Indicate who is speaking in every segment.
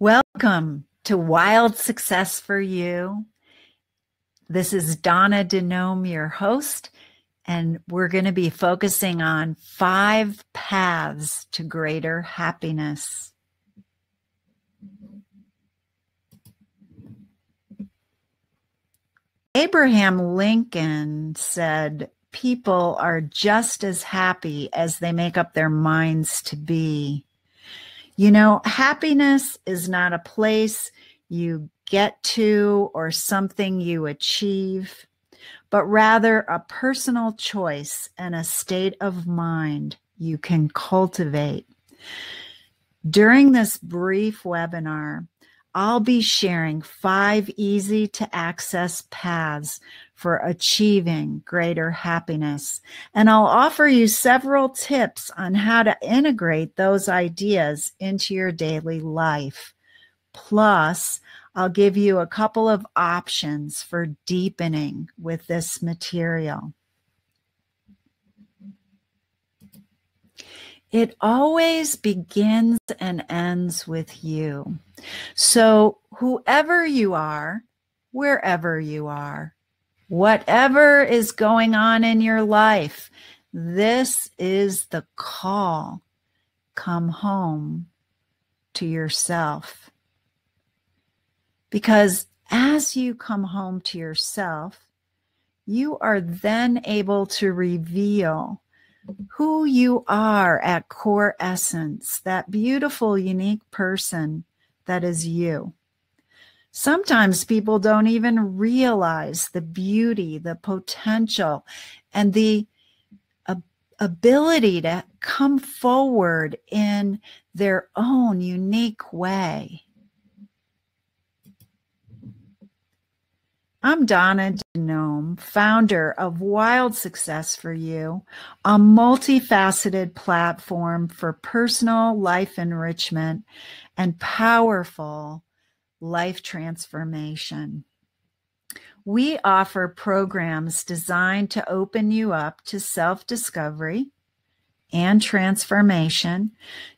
Speaker 1: Welcome to Wild Success for You. This is Donna Denome, your host, and we're going to be focusing on 5 paths to greater happiness. Abraham Lincoln said, "People are just as happy as they make up their minds to be." You know, happiness is not a place you get to or something you achieve, but rather a personal choice and a state of mind you can cultivate. During this brief webinar, I'll be sharing 5 easy to access paths for achieving greater happiness. And I'll offer you several tips on how to integrate those ideas into your daily life. Plus, I'll give you a couple of options for deepening with this material. It always begins and ends with you. So whoever you are, wherever you are, whatever is going on in your life, this is the call. Come home to yourself. Because as you come home to yourself, you are then able to reveal who you are at core essence, that beautiful, unique person that is you. Sometimes people don't even realize the beauty, the potential, and the ability to come forward in their own unique way. I'm Donna Denome, founder of Wild Success for You, a multifaceted platform for personal life enrichment and powerful life transformation. We offer programs designed to open you up to self-discovery and transformation,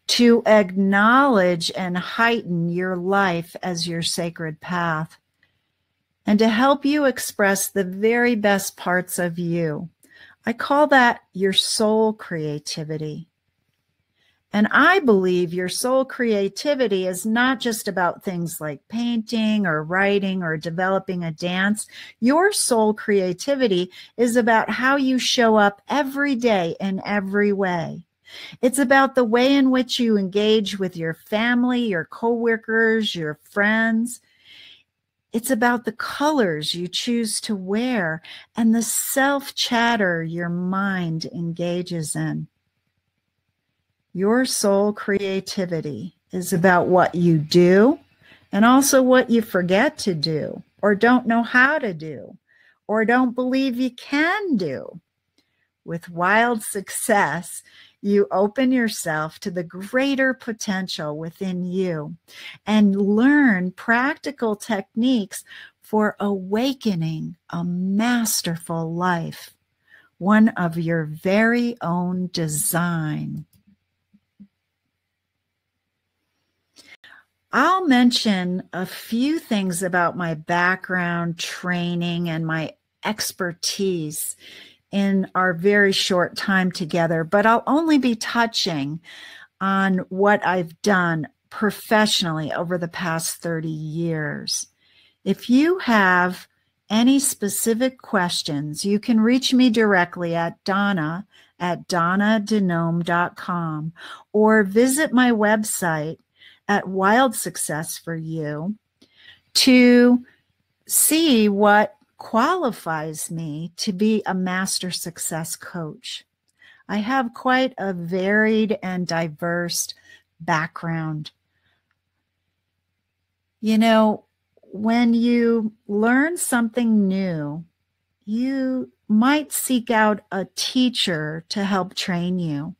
Speaker 1: to acknowledge and heighten your life as your sacred path, and to help you express the very best parts of you. I call that your soul creativity. And I believe your soul creativity is not just about things like painting or writing or developing a dance. Your soul creativity is about how you show up every day in every way. It's about the way in which you engage with your family, your coworkers, your friends. It's about the colors you choose to wear and the self-chatter your mind engages in. Your soul creativity is about what you do and also what you forget to do or don't know how to do or don't believe you can do. With Wild Success, you open yourself to the greater potential within you and learn practical techniques for awakening a masterful life, one of your very own design. I'll mention a few things about my background, training, and my expertise in our very short time together, but I'll only be touching on what I've done professionally over the past 30 years. If you have any specific questions, you can reach me directly at donna@donnadenome.com or visit my website at Wild Success for You to see what qualifies me to be a master success coach. I have quite a varied and diverse background. You know, when you learn something new, you might seek out a teacher to help train you.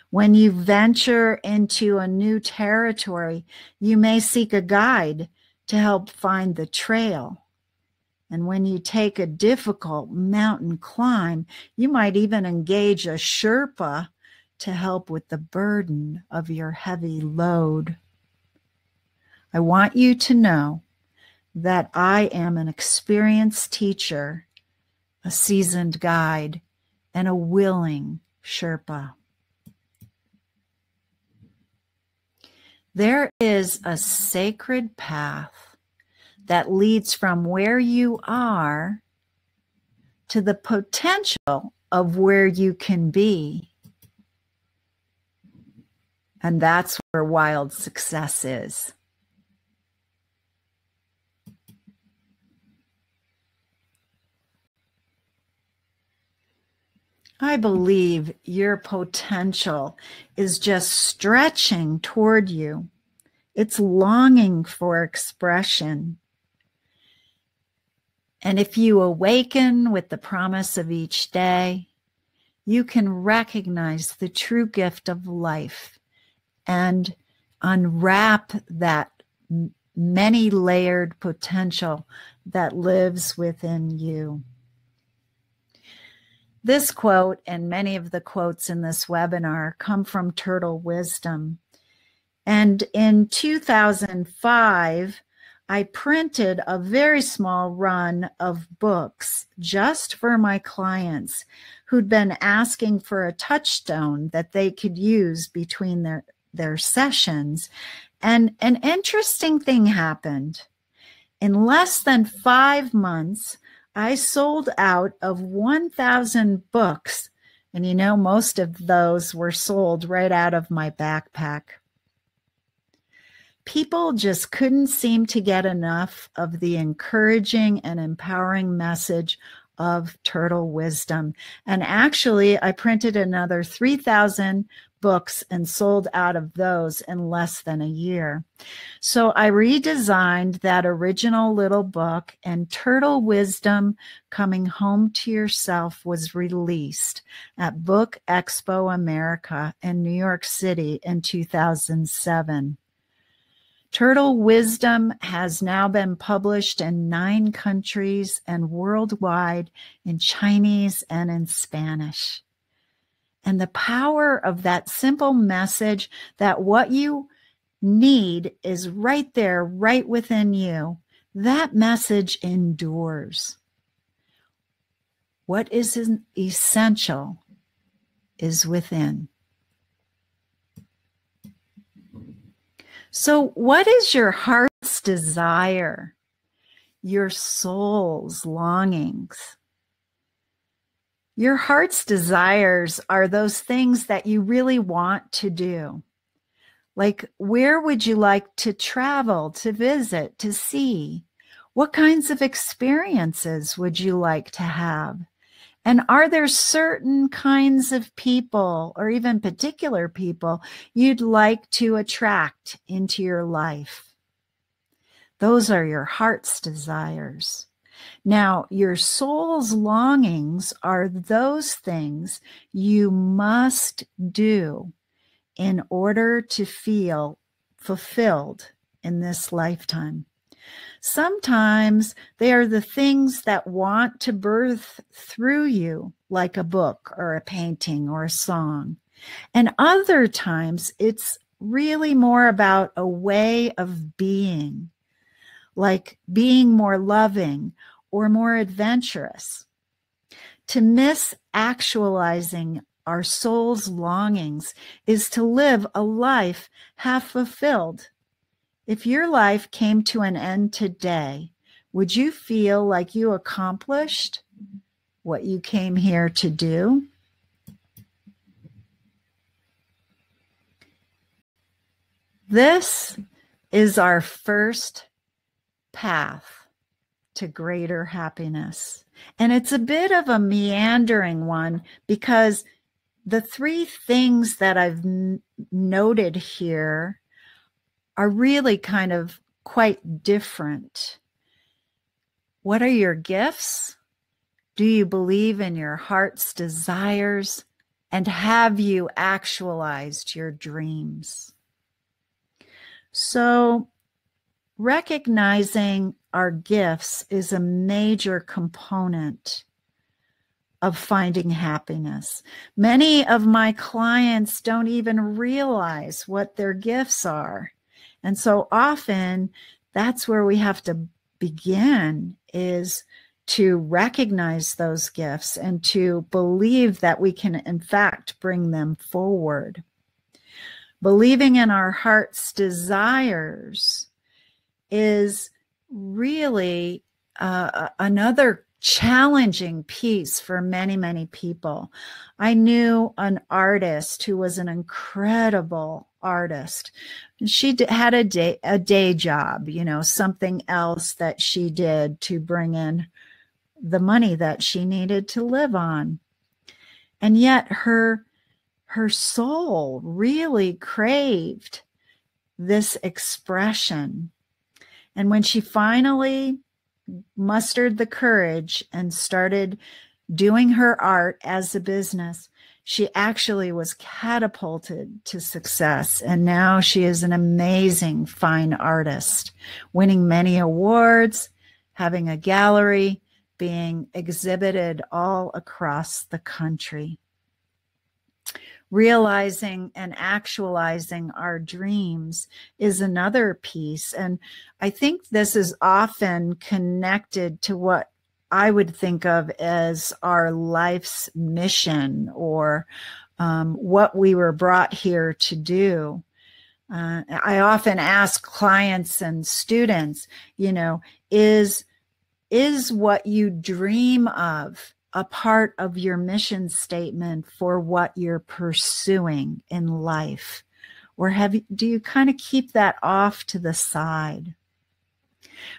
Speaker 1: When you venture into a new territory, you may seek a guide to help find the trail. And when you take a difficult mountain climb, you might even engage a Sherpa to help with the burden of your heavy load. I want you to know that I am an experienced teacher, a seasoned guide, and a willing Sherpa. There is a sacred path that leads from where you are to the potential of where you can be. And that's where wild success is. I believe your potential is just stretching toward you. It's longing for expression. And if you awaken with the promise of each day, you can recognize the true gift of life and unwrap that many-layered potential that lives within you. This quote and many of the quotes in this webinar come from Turtle Wisdom. And in 2005, I printed a very small run of books just for my clients who'd been asking for a touchstone that they could use between their sessions. And an interesting thing happened. In less than 5 months, I sold out of 1,000 books. And you know, most of those were sold right out of my backpack. People just couldn't seem to get enough of the encouraging and empowering message of Turtle Wisdom. And actually, I printed another 3,000 books and sold out of those in less than a year. So I redesigned that original little book, and Turtle Wisdom Coming Home to Yourself was released at Book Expo America in New York City in 2007. Turtle Wisdom has now been published in 9 countries and worldwide in Chinese and in Spanish. And the power of that simple message that what you need is right there, right within you, that message endures. What is essential is within. So what is your heart's desire, your soul's longings? Your heart's desires are those things that you really want to do. Like, where would you like to travel, to visit, to see? What kinds of experiences would you like to have? And are there certain kinds of people or even particular people you'd like to attract into your life? Those are your heart's desires. Now, your soul's longings are those things you must do in order to feel fulfilled in this lifetime. Sometimes they are the things that want to birth through you, like a book or a painting or a song. And other times it's really more about a way of being, like being more loving or more adventurous. To miss actualizing our soul's longings is to live a life half fulfilled. If your life came to an end today, would you feel like you accomplished what you came here to do? This is our first path to greater happiness. And it's a bit of a meandering one because the 3 things that I've noted here are really kind of quite different. What are your gifts? Do you believe in your heart's desires? And have you actualized your dreams? So, recognizing our gifts is a major component of finding happiness. Many of my clients don't even realize what their gifts are. And so often that's where we have to begin, is to recognize those gifts and to believe that we can, in fact, bring them forward. Believing in our heart's desires is really another challenging piece for many, many people. I knew an artist who was an incredible artist. She had a day job, something else that she did to bring in the money that she needed to live on. And yet her soul really craved this expression. And when she finally mustered the courage and started doing her art as a business, she actually was catapulted to success. And now she is an amazing fine artist, winning many awards, having a gallery, being exhibited all across the country. Realizing and actualizing our dreams is another piece. And I think this is often connected to what I would think of as our life's mission, or what we were brought here to do. I often ask clients and students, is what you dream of a part of your mission statement for what you're pursuing in life? Or do you kind of keep that off to the side?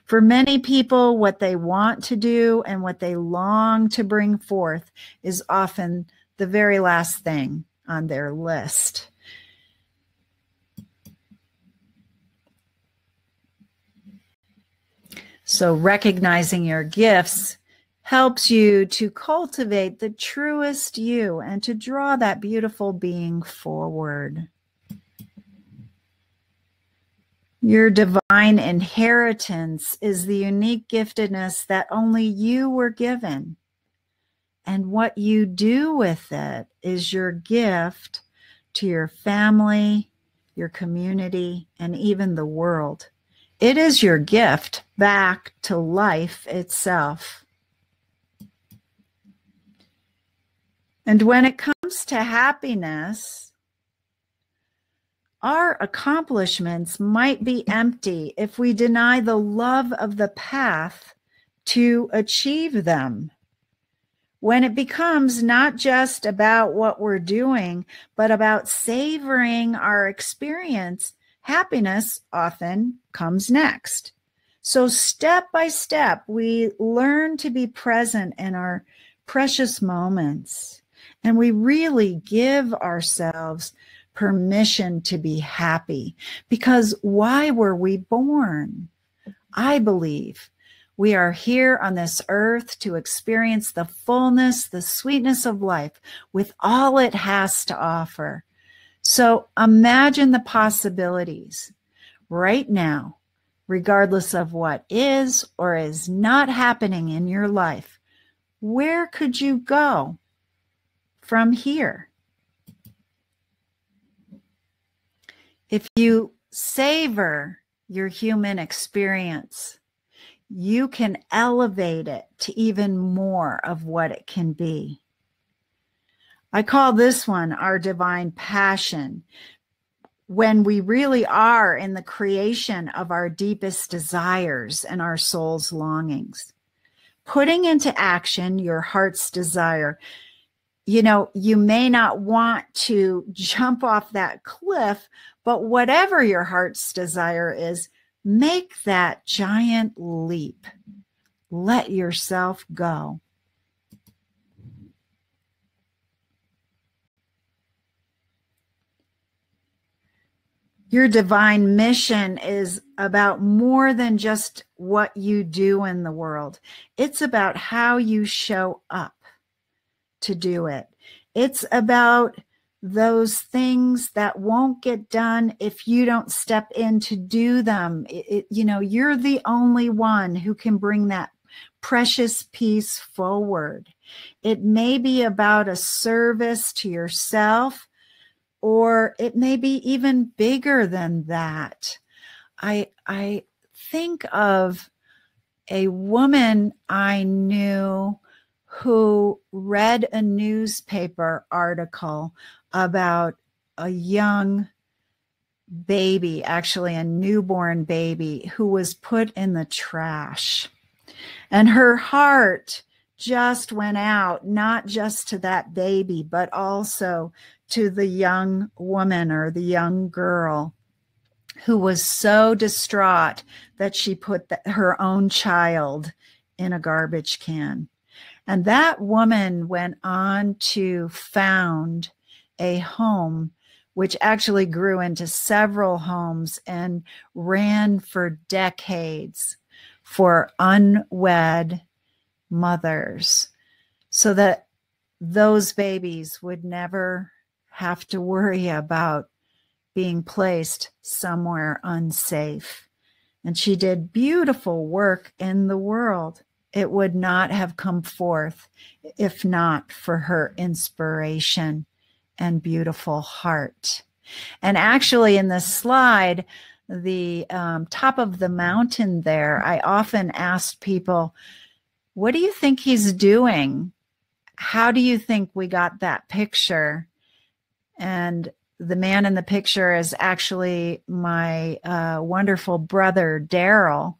Speaker 1: For many people, what they want to do and what they long to bring forth is often the very last thing on their list. So recognizing your gifts helps you to cultivate the truest you and to draw that beautiful being forward. Your divine inheritance is the unique giftedness that only you were given. And what you do with it is your gift to your family, your community, and even the world. It is your gift back to life itself. And when it comes to happiness, our accomplishments might be empty if we deny the love of the path to achieve them. When it becomes not just about what we're doing, but about savoring our experience, happiness often comes next. So step by step, we learn to be present in our precious moments. And we really give ourselves permission to be happy, because why were we born? I believe we are here on this earth to experience the fullness, the sweetness of life with all it has to offer. So imagine the possibilities right now, regardless of what is or is not happening in your life. Where could you go from here? If you savor your human experience, you can elevate it to even more of what it can be. I call this one our divine passion, when we really are in the creation of our deepest desires and our soul's longings. Putting into action your heart's desire. You may not want to jump off that cliff, but whatever your heart's desire is, make that giant leap. Let yourself go. Your divine mission is about more than just what you do in the world. It's about how you show up to do it. It's about those things that won't get done if you don't step in to do them. You're the only one who can bring that precious piece forward. It may be about a service to yourself, or it may be even bigger than that. I think of a woman I knew who read a newspaper article about a young baby, actually a newborn baby, who was put in the trash. And her heart just went out, not just to that baby, but also to the young woman or the young girl who was so distraught that she put her own child in a garbage can. And that woman went on to found a home, which actually grew into several homes and ran for decades for unwed mothers, so that those babies would never have to worry about being placed somewhere unsafe. And she did beautiful work in the world. It would not have come forth if not for her inspiration and beautiful heart. And actually, in this slide, the top of the mountain there, I often asked people, what do you think he's doing? How do you think we got that picture? And the man in the picture is actually my wonderful brother, Daryl.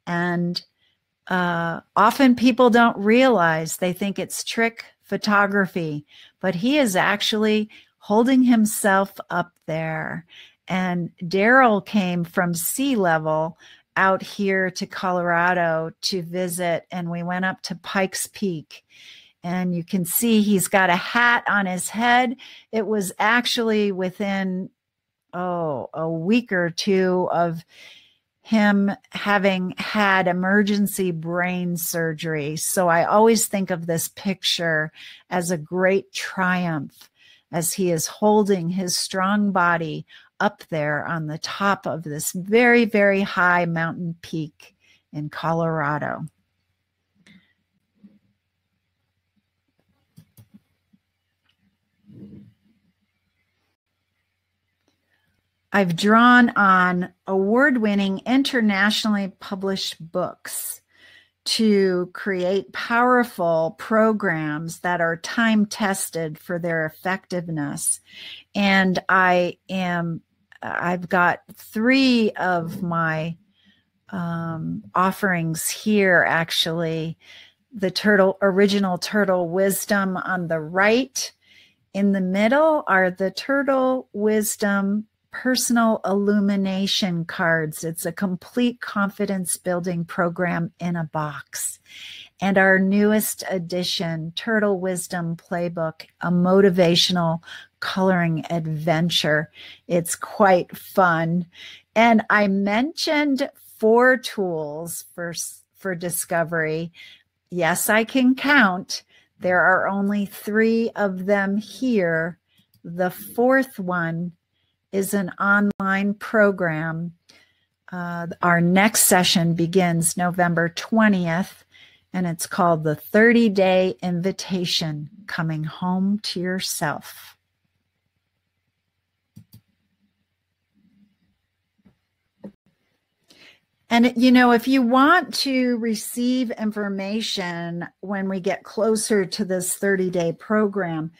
Speaker 1: And often people don't realize, they think it's trick photography, but he is actually holding himself up there. And Daryl came from sea level out here to Colorado to visit, and we went up to Pikes Peak. And you can see he's got a hat on his head. It was actually within, a week or two of him having had emergency brain surgery. So I always think of this picture as a great triumph as he is holding his strong body up there on the top of this very, very high mountain peak in Colorado. I've drawn on award-winning, internationally published books to create powerful programs that are time-tested for their effectiveness. And I've got 3 of my offerings here, actually. The original Turtle Wisdom on the right. In the middle are the Turtle Wisdom Personal Illumination cards. It's a complete confidence building program in a box. And our newest edition, Turtle Wisdom Playbook, a motivational coloring adventure. It's quite fun. And I mentioned 4 tools for discovery. Yes, I can count. There are only 3 of them here. The 4th one is an online program. Our next session begins November 20th, and it's called the 30-Day Invitation, Coming Home to Yourself. And, if you want to receive information when we get closer to this 30-day program,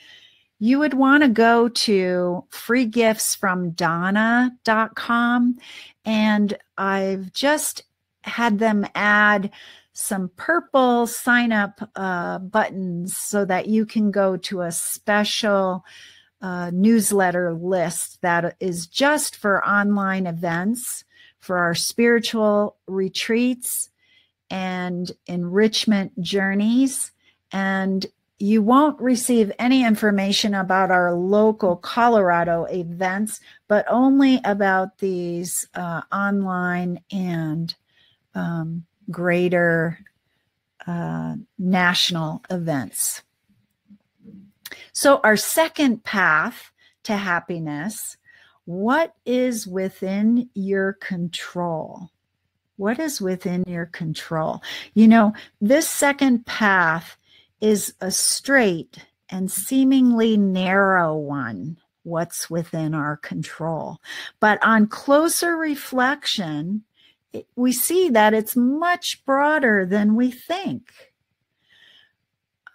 Speaker 1: you would want to go to freegiftsfromdonna.com, and I've just had them add some purple sign up buttons so that you can go to a special newsletter list that is just for online events, for our spiritual retreats and enrichment journeys. And you won't receive any information about our local Colorado events, but only about these online and greater national events. So our second path to happiness, what is within your control? What is within your control? This second path is a straight and seemingly narrow one. what's within our control. But on closer reflection, we see that it's much broader than we think.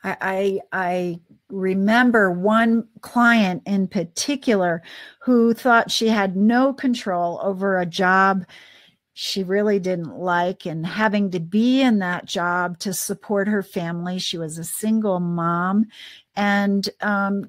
Speaker 1: I remember one client in particular who thought she had no control over a job she really didn't like, and having to be in that job to support her family. She was a single mom and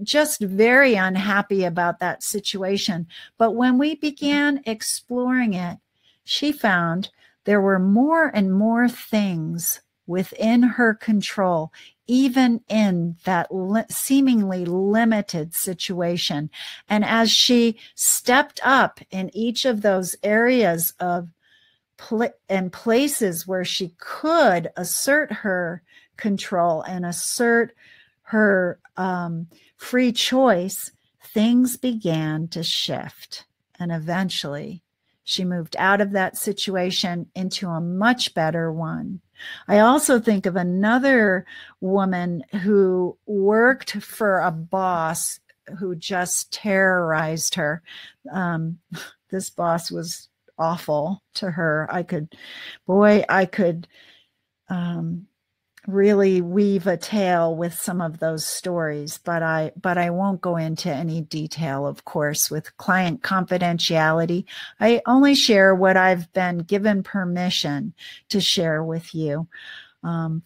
Speaker 1: just very unhappy about that situation. But when we began exploring it, she found there were more and more things within her control, even in that seemingly limited situation. And as she stepped up in each of those areas of and places where she could assert her control and assert her free choice, things began to shift. And eventually she moved out of that situation into a much better one. I also think of another woman who worked for a boss who just terrorized her. This boss was awful to her. I could really weave a tale with some of those stories, but I won't go into any detail, of course, with client confidentiality. I only share what I've been given permission to share with you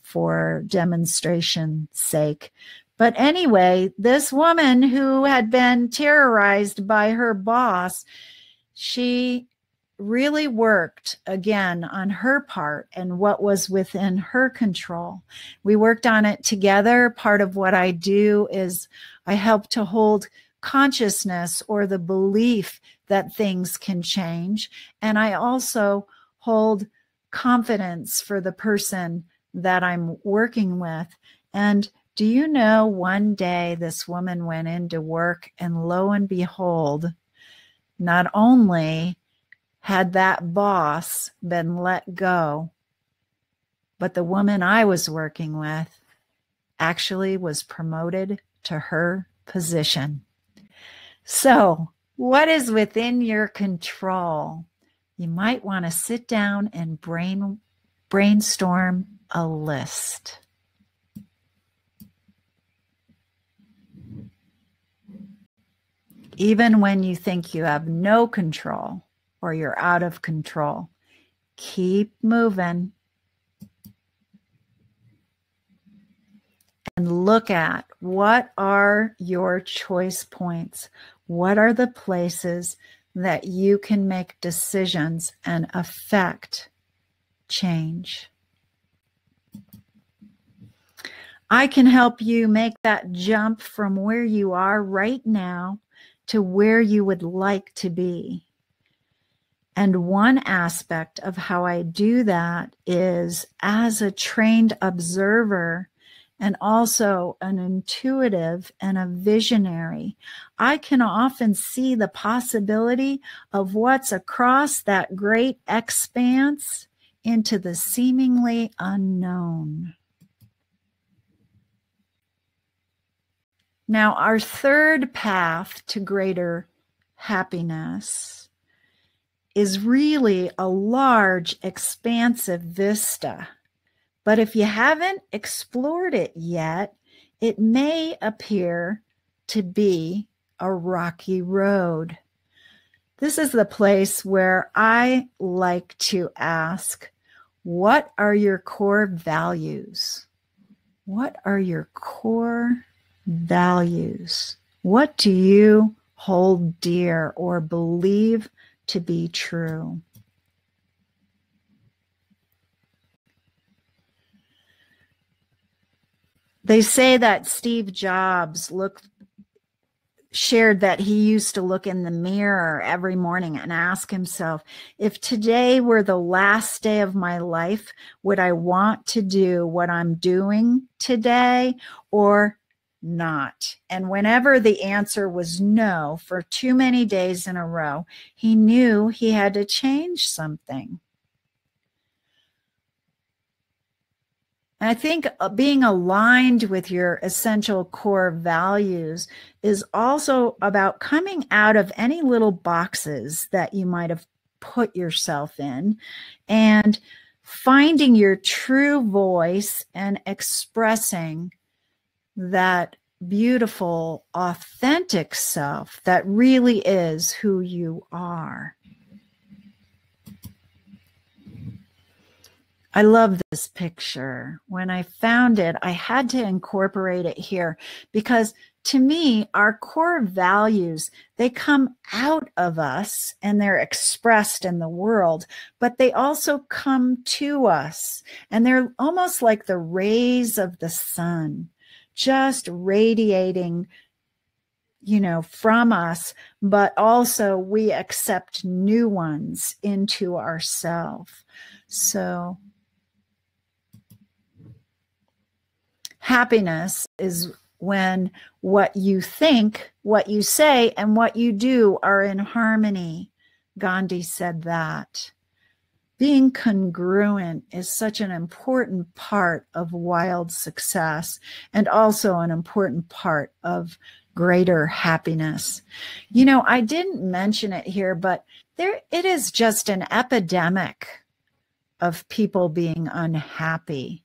Speaker 1: for demonstration's sake. But anyway, this woman who had been terrorized by her boss, she really worked again on her part and what was within her control. We worked on it together. Part of what I do is I help to hold consciousness or the belief that things can change. And I also hold confidence for the person that I'm working with. And do you know, one day this woman went into work and lo and behold, not only had that boss been let go, but the woman I was working with actually was promoted to her position. So, what is within your control? You might want to sit down and brainstorm a list. Even when you think you have no control, or you're out of control, keep moving and look at what are your choice points. What are the places that you can make decisions and affect change? I can help you make that jump from where you are right now to where you would like to be. And one aspect of how I do that is as a trained observer and also an intuitive and a visionary. I can often see the possibility of what's across that great expanse into the seemingly unknown. Now, our third path to greater happiness is really a large, expansive vista. But if you haven't explored it yet, it may appear to be a rocky road. This is the place where I like to ask, what are your core values? What are your core values? What do you hold dear or believe to be true? They say that Steve Jobs shared that he used to look in the mirror every morning and ask himself, if today were the last day of my life, would I want to do what I'm doing today or not? And whenever the answer was no for too many days in a row, he knew he had to change something. And I think being aligned with your essential core values is also about coming out of any little boxes that you might have put yourself in and finding your true voice and expressing that beautiful, authentic self that really is who you are. I love this picture. When I found it, I had to incorporate it here because to me, our core values, they come out of us and they're expressed in the world, but they also come to us. And they're almost like the rays of the sun, just radiating, from us, but also we accept new ones into ourselves. So happiness is when what you think, what you say, and what you do are in harmony. Gandhi said that. Being congruent is such an important part of wild success and also an important part of greater happiness. I didn't mention it here, but it is just an epidemic of people being unhappy.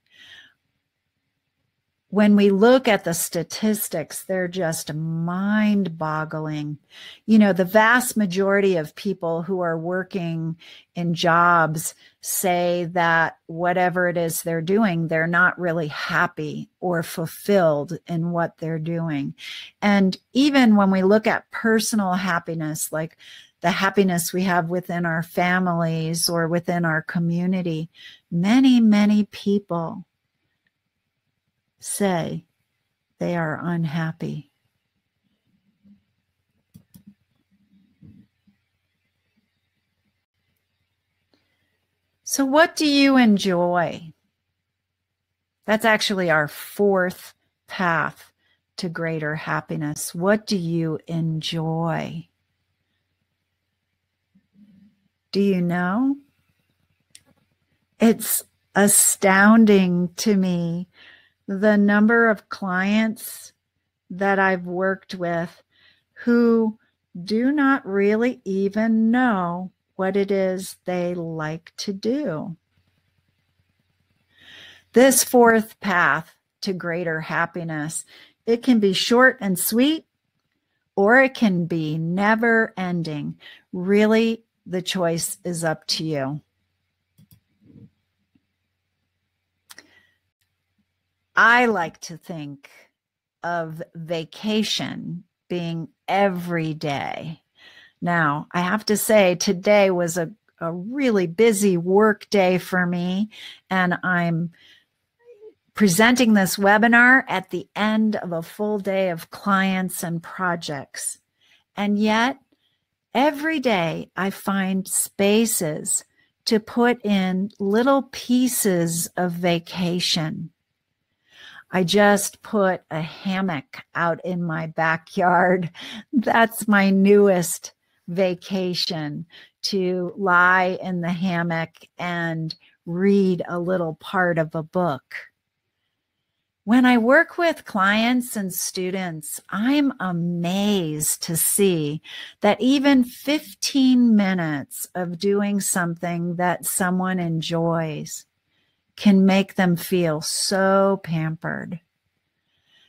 Speaker 1: When we look at the statistics, they're just mind-boggling. The vast majority of people who are working in jobs say that whatever it is they're doing, they're not really happy or fulfilled in what they're doing. And even when we look at personal happiness, like the happiness we have within our families or within our community, many, many people say they are unhappy. So what do you enjoy? That's actually our fourth path to greater happiness. What do you enjoy? Do you know? It's astounding to me the number of clients that I've worked with who do not really even know what it is they like to do. This fourth path to greater happiness, it can be short and sweet, or it can be never ending. Really, the choice is up to you. I like to think of vacation being every day. Now, I have to say today was a really busy work day for me, and I'm presenting this webinar at the end of a full day of clients and projects. And yet, every day I find spaces to put in little pieces of vacation. I just put a hammock out in my backyard. That's my newest vacation, to lie in the hammock and read a little part of a book. When I work with clients and students, I'm amazed to see that even 15 minutes of doing something that someone enjoys can make them feel so pampered.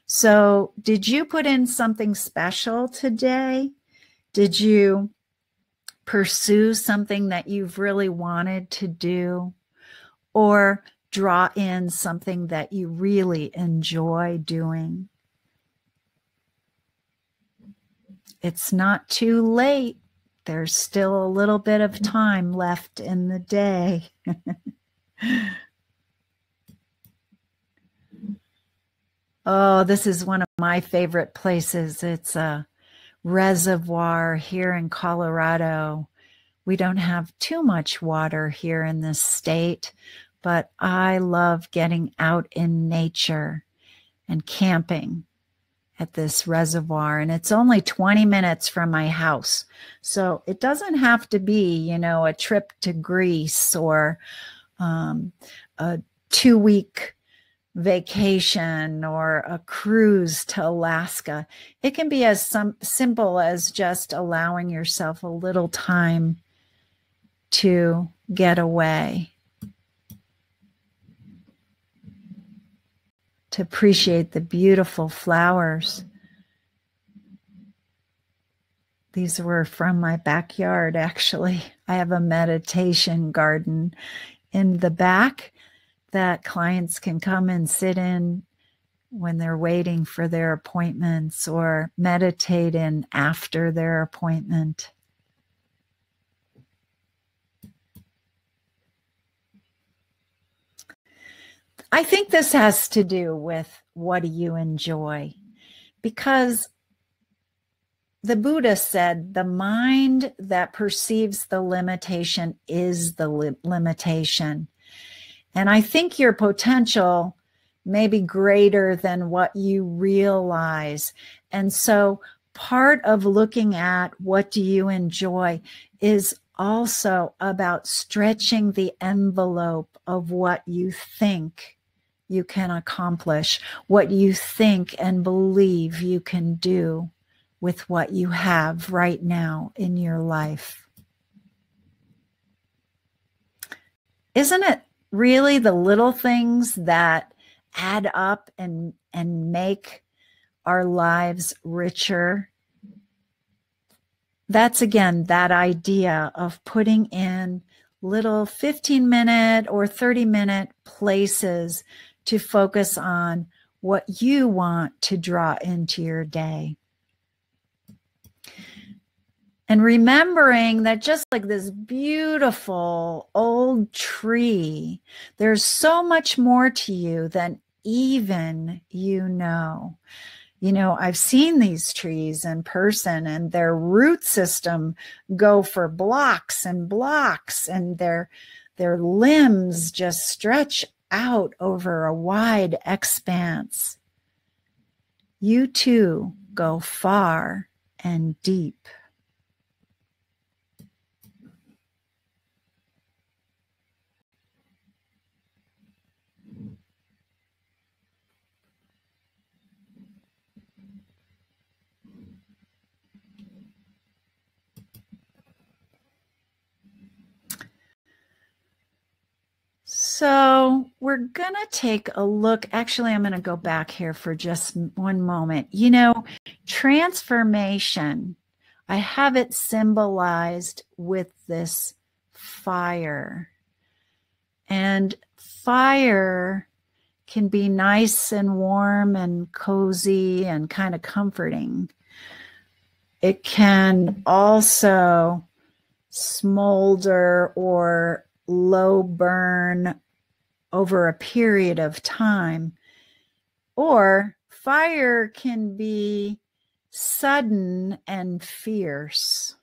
Speaker 1: So, did you put in something special today? Did you pursue something that you've really wanted to do? Or draw in something that you really enjoy doing? It's not too late. There's still a little bit of time left in the day. Oh, this is one of my favorite places. It's a reservoir here in Colorado. We don't have too much water here in this state, but I love getting out in nature and camping at this reservoir. And it's only 20 minutes from my house. So it doesn't have to be, a trip to Greece or a 2-week vacation or a cruise to Alaska. It can be as simple as just allowing yourself a little time to get away, to appreciate the beautiful flowers. These were from my backyard, actually. I have a meditation garden in the back that clients can come and sit in when they're waiting for their appointments or meditate in after their appointment. I think this has to do with what do you enjoy? Because the Buddha said the mind that perceives the limitation is the limitation. And I think your potential may be greater than what you realize. And so part of looking at what do you enjoy is also about stretching the envelope of what you think you can accomplish, what you think and believe you can do with what you have right now in your life. Isn't it really the little things that add up and make our lives richer? That's again, that idea of putting in little 15-minute or 30-minute places to focus on what you want to draw into your day. And remembering that just like this beautiful old tree, there's so much more to you than even you know. You know, I've seen these trees in person and their root system go for blocks and blocks, and their limbs just stretch out over a wide expanse. You too go far and deep. So we're going to take a look. Actually, I'm going to go back here for just one moment. You know, transformation, I have it symbolized with this fire. And fire can be nice and warm and cozy and kind of comforting. It can also smolder or low burn over a period of time, or fire can be sudden and fierce.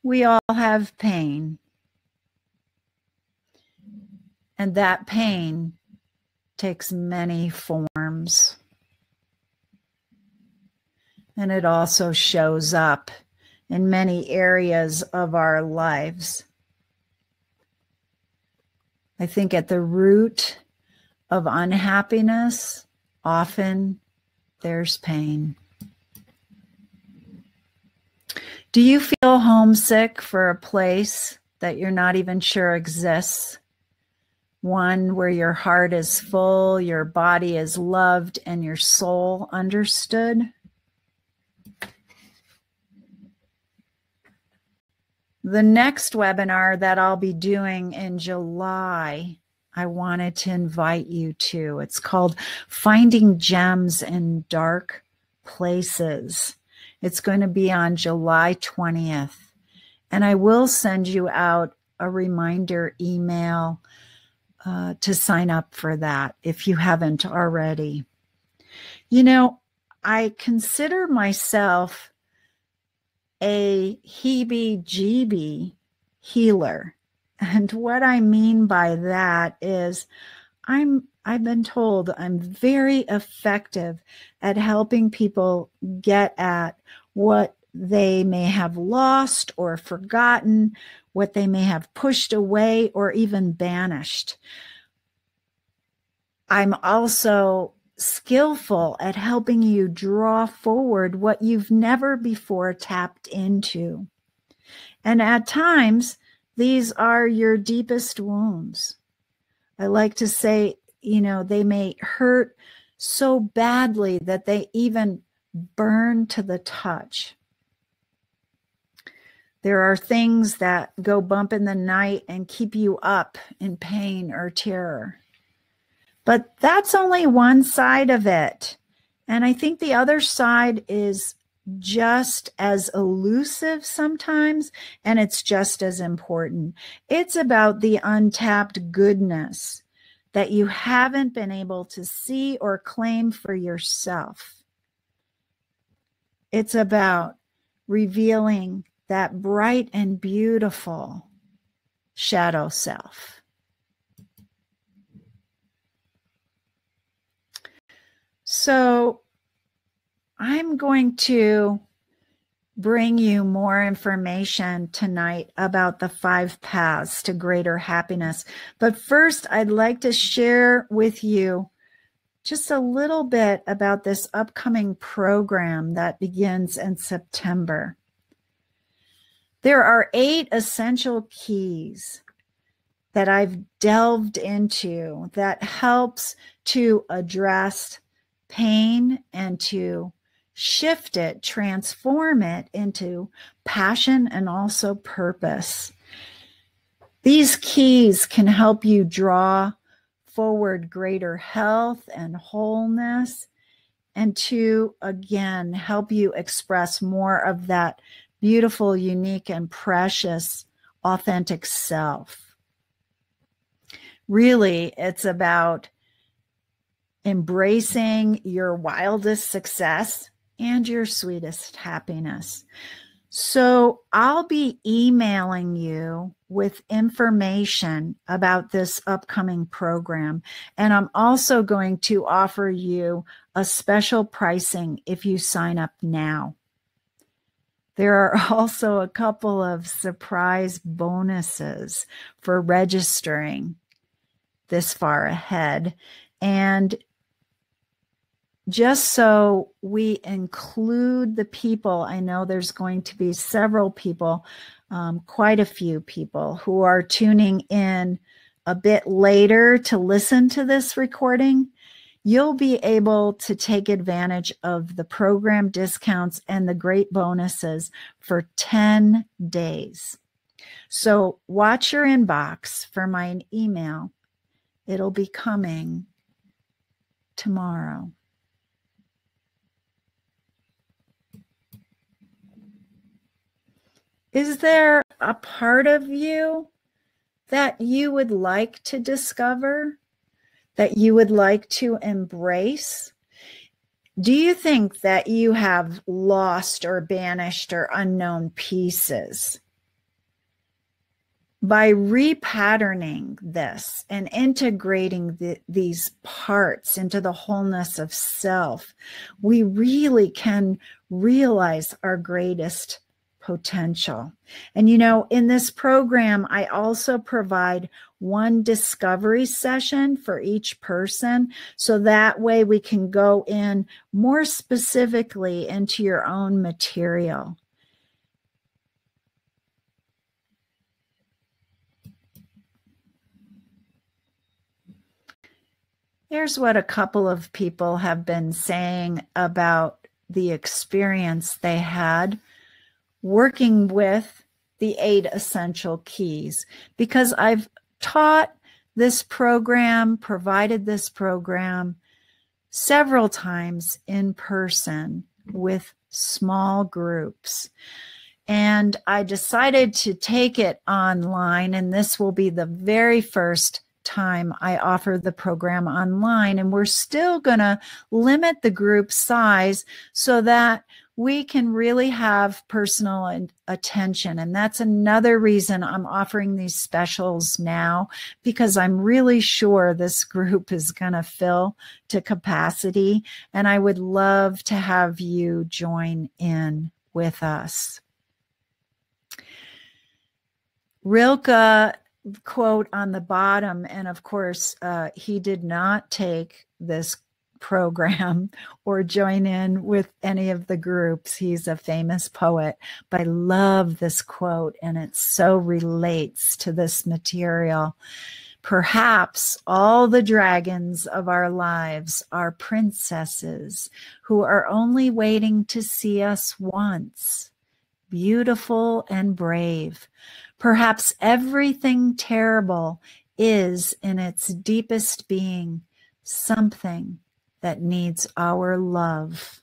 Speaker 1: We all have pain, and that pain takes many forms, and it also shows up in many areas of our lives. I think at the root of unhappiness, often there's pain. Do you feel homesick for a place that you're not even sure exists? One where your heart is full, your body is loved, and your soul understood? The next webinar that I'll be doing in July, I wanted to invite you to. It's called Finding Gems in Dark Places. It's going to be on July 20th. And I will send you out a reminder email to sign up for that if you haven't already. You know, I consider myself a heebie-jeebie healer. And what I mean by that is I've been told I'm very effective at helping people get at what they may have lost or forgotten, what they may have pushed away or even banished. I'm also skillful at helping you draw forward what you've never before tapped into. And at times, these are your deepest wounds. I like to say, they may hurt so badly that they even burn to the touch. There are things that go bump in the night and keep you up in pain or terror. But that's only one side of it. And I think the other side is just as elusive sometimes, and it's just as important. It's about the untapped goodness that you haven't been able to see or claim for yourself. It's about revealing that bright and beautiful shadow self. So I'm going to bring you more information tonight about the 5 paths to greater happiness. But first, I'd like to share with you just a little bit about this upcoming program that begins in September. There are 8 essential keys that I've delved into that helps to address pain and to shift it, transform it into passion and also purpose. These keys can help you draw forward greater health and wholeness, and to, again, help you express more of that beautiful, unique, and precious, authentic self. Really, it's about embracing your wildest success and your sweetest happiness. So I'll be emailing you with information about this upcoming program. And I'm also going to offer you a special pricing if you sign up now. There are also a couple of surprise bonuses for registering this far ahead. And just so we include the people, I know there's going to be several people, quite a few people who are tuning in a bit later to listen to this recording. You'll be able to take advantage of the program discounts and the great bonuses for 10 days. So watch your inbox for my email. It'll be coming tomorrow. Is there a part of you that you would like to discover, that you would like to embrace? Do you think that you have lost or banished or unknown pieces? By repatterning this and integrating these parts into the wholeness of self, we really can realize our greatest potential. And in this program, I also provide one discovery session for each person. So that way we can go in more specifically into your own material. Here's what a couple of people have been saying about the experience they had working with the 8 essential keys, because I've taught this program, provided this program several times in person with small groups. And I decided to take it online, and this will be the very first time I offer the program online. And we're still going to limit the group size so that we can really have personal attention. And that's another reason I'm offering these specials now, because I'm really sure this group is going to fill to capacity. And I would love to have you join in with us. Rilke quote on the bottom, and of course, he did not take this program or join in with any of the groups. He's a famous poet, but I love this quote, and it so relates to this material. Perhaps all the dragons of our lives are princesses who are only waiting to see us once, beautiful and brave. Perhaps everything terrible is, in its deepest being, something that needs our love.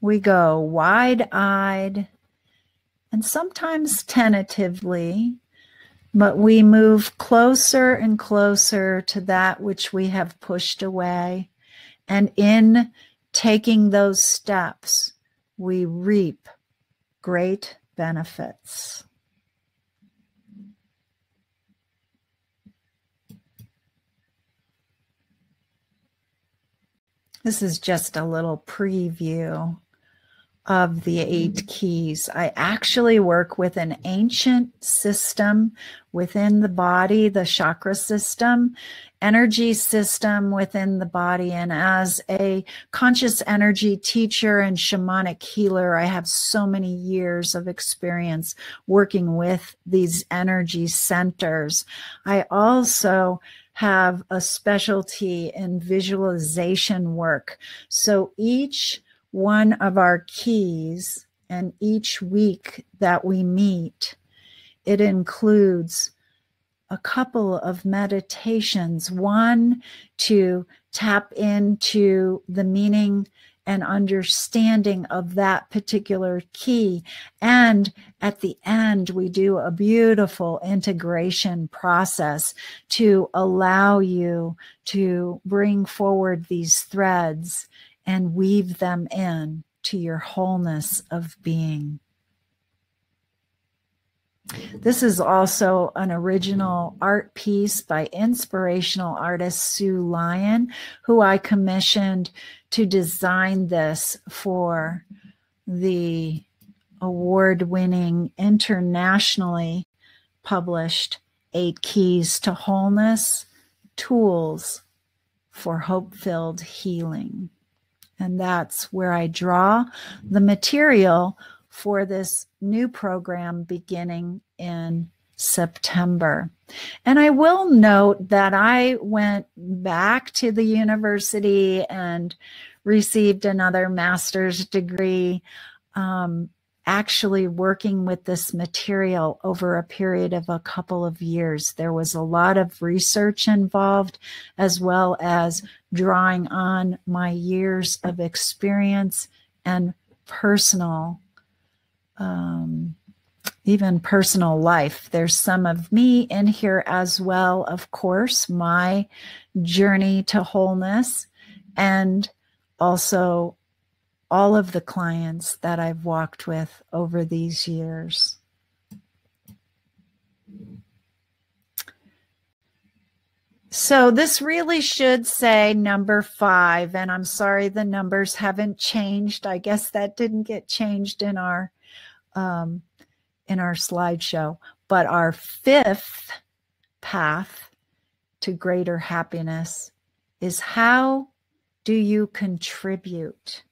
Speaker 1: We go wide-eyed and sometimes tentatively, but we move closer and closer to that which we have pushed away. And in taking those steps, we reap great benefits. This is just a little preview of the 8 keys. I actually work with an ancient system within the body, the chakra system, energy system within the body. And as a conscious energy teacher and shamanic healer, I have so many years of experience working with these energy centers. I also have a specialty in visualization work. So each one of our keys, and each week that we meet, it includes a couple of meditations, one to tap into the meaning and understanding of that particular key. And at the end, we do a beautiful integration process to allow you to bring forward these threads and weave them in to your wholeness of being. This is also an original art piece by inspirational artist Sue Lyon, who I commissioned to design this for the award-winning, internationally published 8 Keys to Wholeness, Tools for Hope-Filled Healing. And that's where I draw the material for this new program beginning in September. And I will note that I went back to the university and received another master's degree, actually working with this material over a period of a couple of years. There was a lot of research involved, as well as drawing on my years of experience and personal, even personal life. There's some of me in here as well, of course, my journey to wholeness, and also all of the clients that I've walked with over these years. So this really should say number 5, and I'm sorry the numbers haven't changed. I guess that didn't get changed in our slideshow. But our 5th path to greater happiness is, how do you contribute?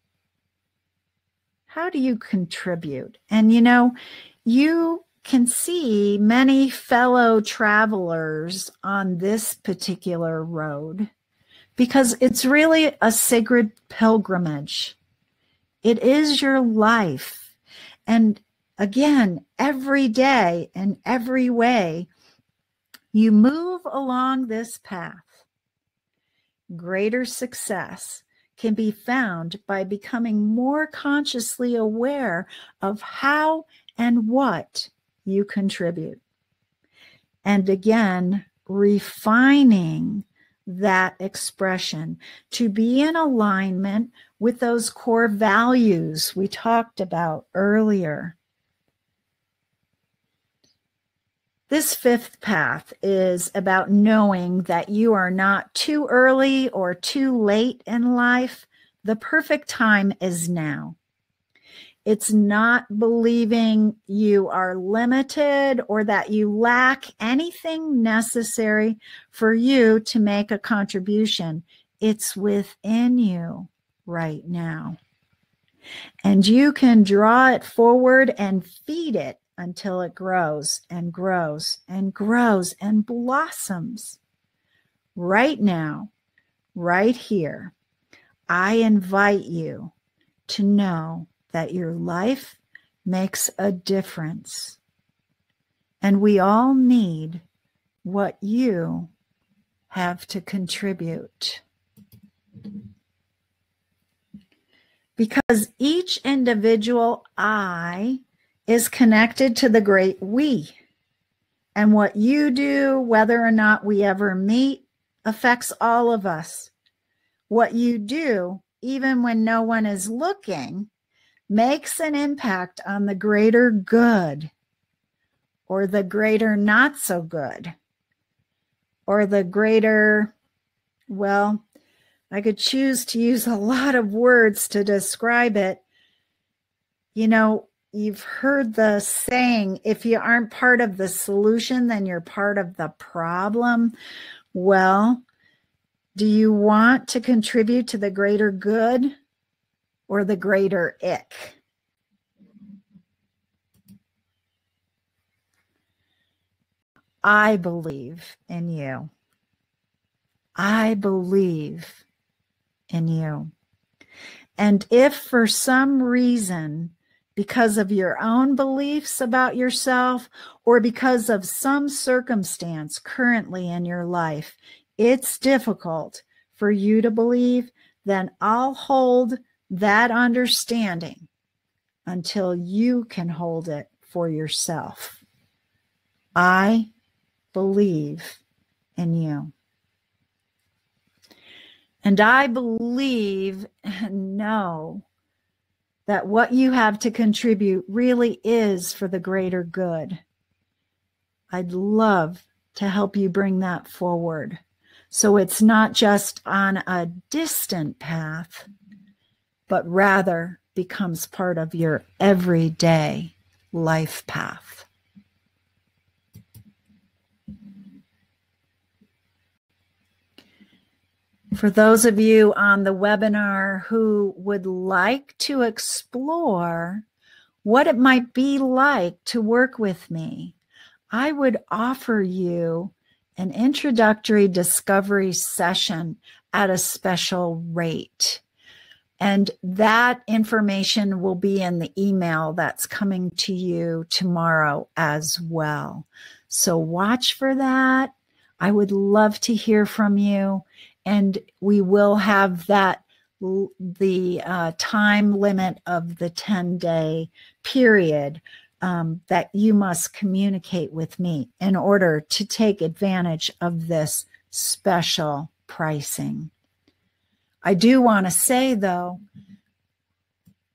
Speaker 1: How do you contribute? And you know, you can see many fellow travelers on this particular road because it's really a sacred pilgrimage. It is your life. And again, every day in every way, you move along this path. Greater success can be found by becoming more consciously aware of how and what you contribute. And again, refining that expression to be in alignment with those core values we talked about earlier. This 5th path is about knowing that you are not too early or too late in life. The perfect time is now. It's not believing you are limited or that you lack anything necessary for you to make a contribution. It's within you right now. And you can draw it forward and feed it until it grows and grows and grows and blossoms. Right now, right here, I invite you to know that your life makes a difference. And we all need what you have to contribute. Because each individual I is connected to the great we. And what you do, whether or not we ever meet, affects all of us. What you do, even when no one is looking, makes an impact on the greater good, or the greater not so good, or the greater, well, I could choose to use a lot of words to describe it. You know, you've heard the saying, if you aren't part of the solution, then you're part of the problem. Well, do you want to contribute to the greater good or the greater ick? I believe in you. I believe in you. And if for some reason, because of your own beliefs about yourself or because of some circumstance currently in your life, it's difficult for you to believe, then I'll hold that understanding until you can hold it for yourself. I believe in you. And I believe and know that what you have to contribute really is for the greater good. I'd love to help you bring that forward, so it's not just on a distant path, but rather becomes part of your everyday life path. For those of you on the webinar who would like to explore what it might be like to work with me, I would offer you an introductory discovery session at a special rate. And that information will be in the email that's coming to you tomorrow as well. So watch for that. I would love to hear from you. And we will have that, the time limit of the 10-day period that you must communicate with me in order to take advantage of this special pricing. I do want to say, though,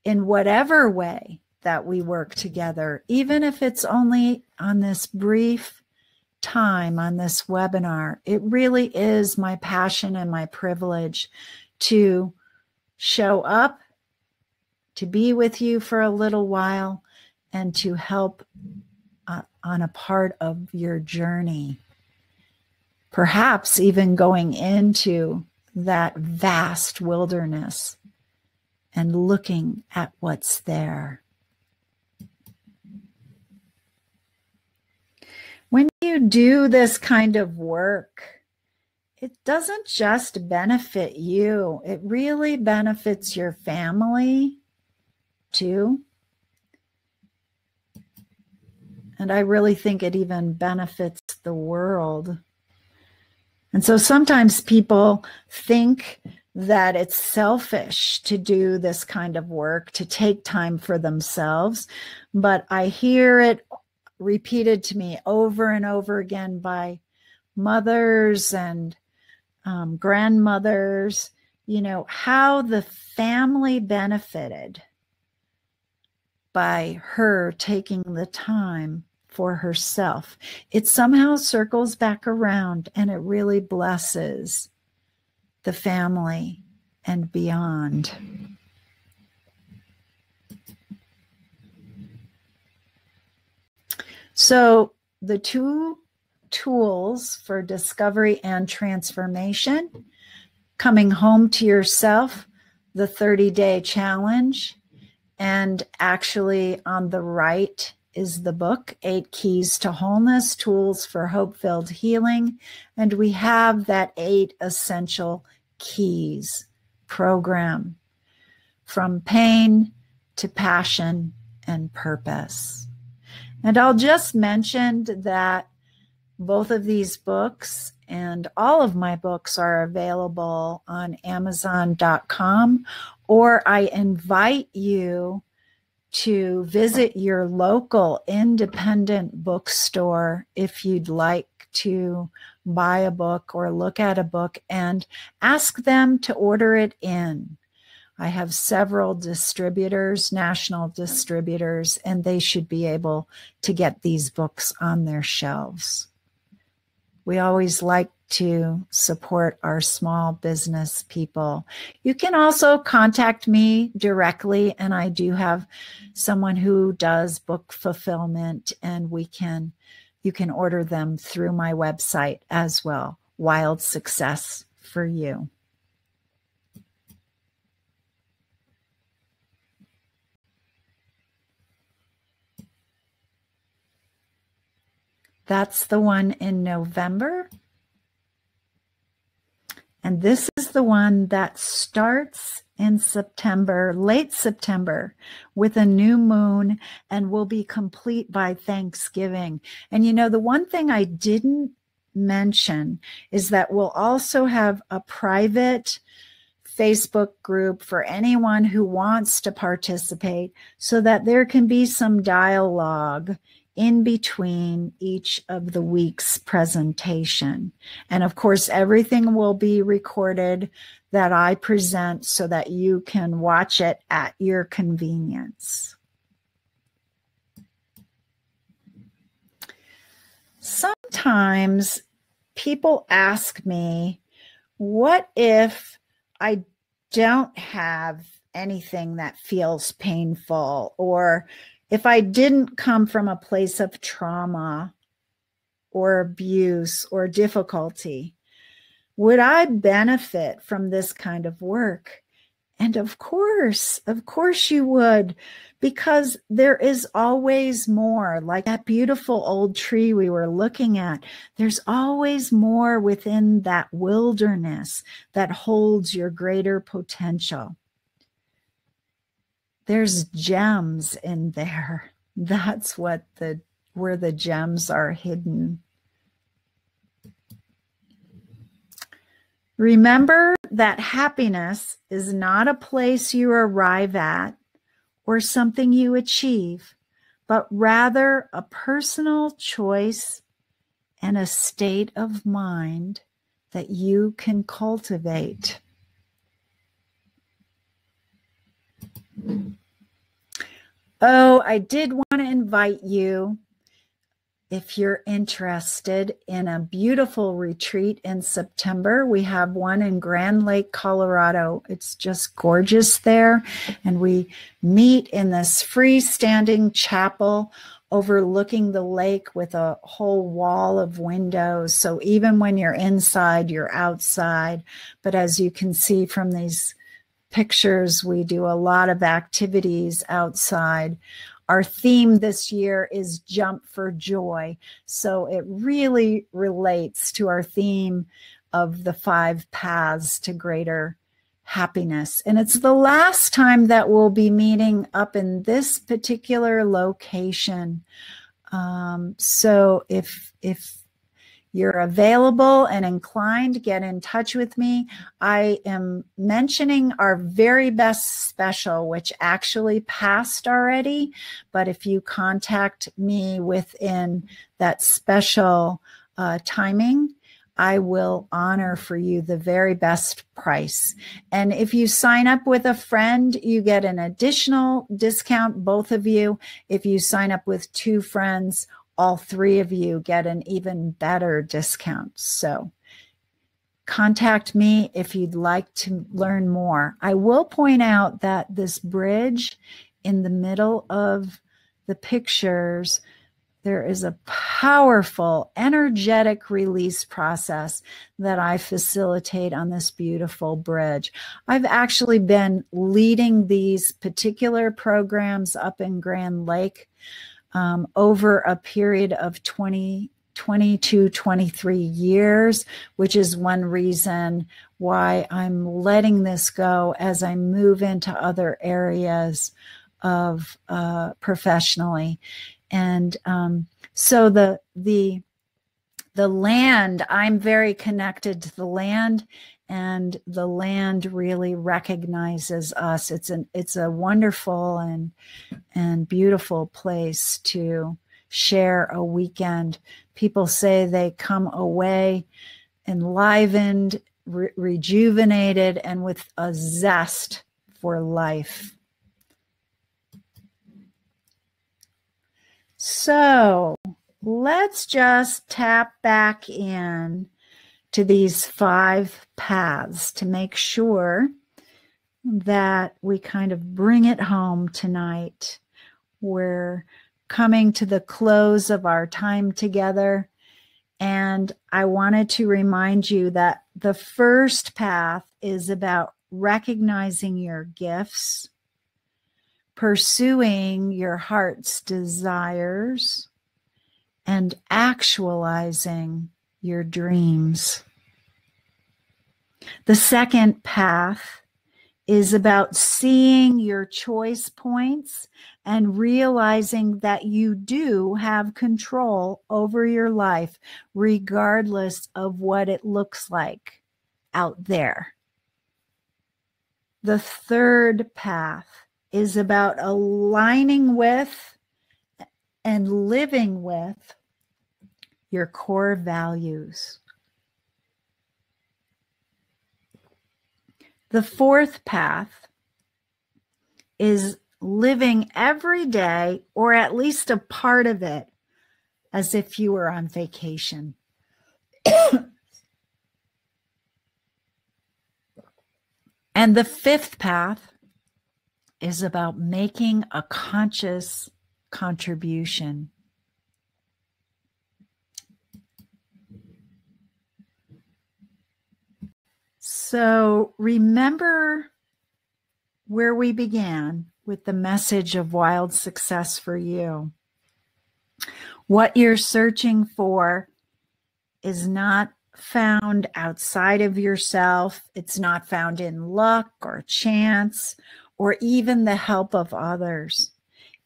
Speaker 1: in whatever way that we work together, even if it's only on this brief time on this webinar, it really is my passion and my privilege to show up, to be with you for a little while, and to help on a part of your journey. Perhaps even going into that vast wilderness and looking at what's there. When you do this kind of work, it doesn't just benefit you, it really benefits your family too. And I really think it even benefits the world. And so sometimes people think that it's selfish to do this kind of work, to take time for themselves. But I hear it repeated to me over and over again by mothers and grandmothers, you know, how the family benefited by her taking the time for herself. It somehow circles back around and it really blesses the family and beyond. So the two tools for discovery and transformation: coming home to yourself, the 30-day challenge, and actually on the right is the book, 8 Keys to Wholeness, Tools for Hope-Filled Healing. And we have that 8 Essential Keys program, from pain to passion and purpose. And I'll just mention that both of these books and all of my books are available on Amazon.com, or I invite you to visit your local independent bookstore if you'd like to buy a book or look at a book, and ask them to order it in. I have several distributors, national distributors, and they should be able to get these books on their shelves. We always like to support our small business people. You can also contact me directly, and I do have someone who does book fulfillment, and you can order them through my website as well. Wild Success for You. That's the one in November. And this is the one that starts in September, late September, with a new moon, and will be complete by Thanksgiving. And you know, the one thing I didn't mention is that we'll also have a private Facebook group for anyone who wants to participate, so that there can be some dialogue in between each of the week's presentation. And of course, everything will be recorded that I present, so that you can watch it at your convenience. Sometimes people ask me, what if I don't have anything that feels painful, or if I didn't come from a place of trauma or abuse or difficulty, would I benefit from this kind of work? And of course you would, because there is always more. Like that beautiful old tree we were looking at, there's always more within that wilderness that holds your greater potential. There's gems in there. That's where the gems are hidden. Remember that happiness is not a place you arrive at or something you achieve, but rather a personal choice and a state of mind that you can cultivate. Oh, I did want to invite you, if you're interested in a beautiful retreat in September. We have one in Grand Lake, Colorado. It's just gorgeous there. And we meet in this freestanding chapel overlooking the lake with a whole wall of windows. So even when you're inside, you're outside. But as you can see from these pictures, we do a lot of activities outside. Our theme this year is Jump for Joy. So it really relates to our theme of the 5 paths to greater happiness. And it's the last time that we'll be meeting up in this particular location. So if you're available and inclined, get in touch with me. I am mentioning our very best special, which actually passed already. But if you contact me within that special timing, I will honor for you the very best price. And if you sign up with a friend, you get an additional discount, both of you. If you sign up with 2 friends, all 3 of you get an even better discount. So contact me if you'd like to learn more. I will point out that this bridge in the middle of the pictures, there is a powerful, energetic release process that I facilitate on this beautiful bridge. I've actually been leading these particular programs up in Grand Lake over a period of 22, 23 years, which is one reason why I'm letting this go as I move into other areas of professionally. And so the land, I'm very connected to the land, and the land really recognizes us. It's a wonderful and beautiful place to share a weekend. People say they come away enlivened, rejuvenated, and with a zest for life. So let's just tap back in to these 5 paths to make sure that we kind of bring it home tonight. We're coming to the close of our time together, and I wanted to remind you that the first path is about recognizing your gifts, pursuing your heart's desires, and actualizing your dreams. The second path is about seeing your choice points and realizing that you do have control over your life, regardless of what it looks like out there. The third path is about aligning with and living with your core values. The fourth path is living every day, or at least a part of it, as if you were on vacation. And the fifth path is about making a conscious contribution. So remember where we began with the message of wild success for you. What you're searching for is not found outside of yourself. It's not found in luck or chance or even the help of others.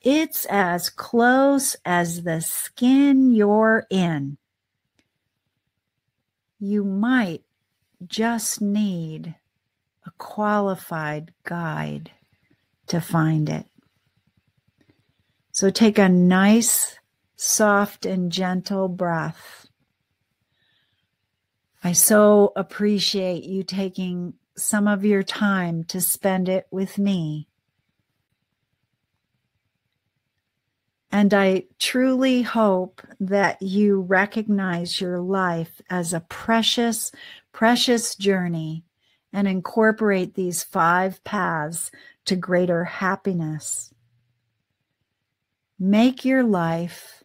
Speaker 1: It's as close as the skin you're in. You might just need a qualified guide to find it. So take a nice, soft, and gentle breath. I so appreciate you taking some of your time to spend it with me. And I truly hope that you recognize your life as a precious, precious journey and incorporate these 5 paths to greater happiness. Make your life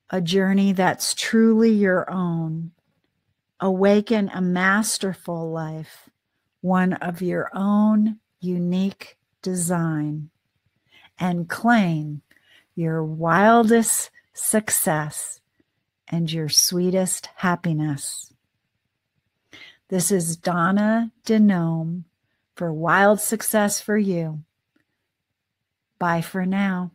Speaker 1: a journey that's truly your own. Awaken a masterful life, one of your own unique design, and claim your wildest success and your sweetest happiness. This is Donna Denome for Wild Success for You. Bye for now.